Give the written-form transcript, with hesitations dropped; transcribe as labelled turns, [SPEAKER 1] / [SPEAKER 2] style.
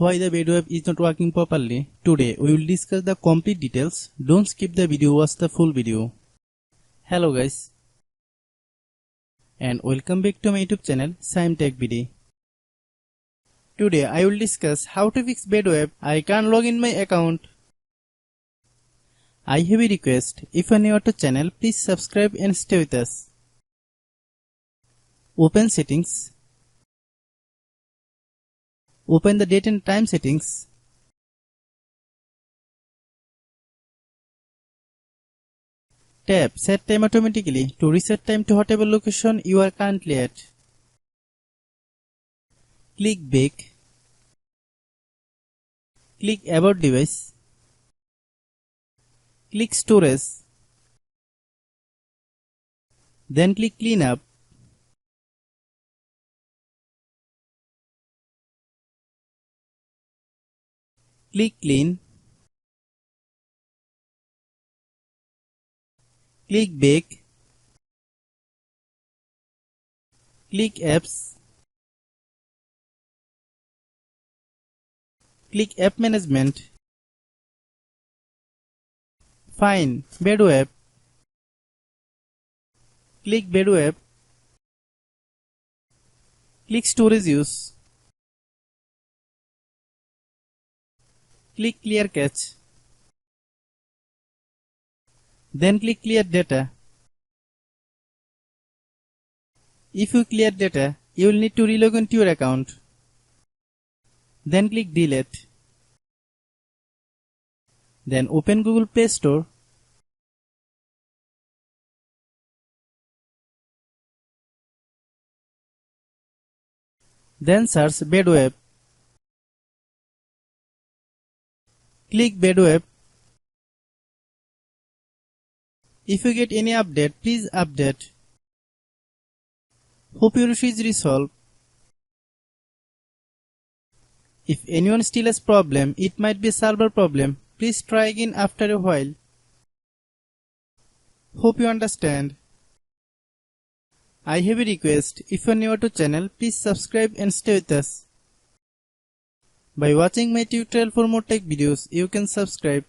[SPEAKER 1] Why the Badoo app is not working properly. Today we will discuss the complete details. Don't skip the video, watch the full video. Hello guys, and welcome back to my YouTube channel Shaem Tech BD. Today I will discuss how to fix Badoo app. I can't log in my account. I have a request. If you are new to channel, please subscribe and stay with us. Open settings. Open the date and time settings. Tap Set Time automatically to reset time to whatever location you are currently at. Click Back. Click About Device. Click Storage. Then click Clean Up. Click Clean. Click Back. Click Apps. Click App Management. Find Badoo app. Click Badoo app. Click Storage Use. Click Clear Cache. Then click Clear Data. If you clear data, you will need to relog into your account. Then click Delete. Then open Google Play Store. Then search Badoo app. Click Badoo app. If you get any update, please update. Hope your issue is resolved. If anyone still has problem, it might be a server problem. Please try again after a while. Hope you understand. I have a request. If you are new to channel, please subscribe and stay with us. By watching my tutorial for more tech videos, you can subscribe.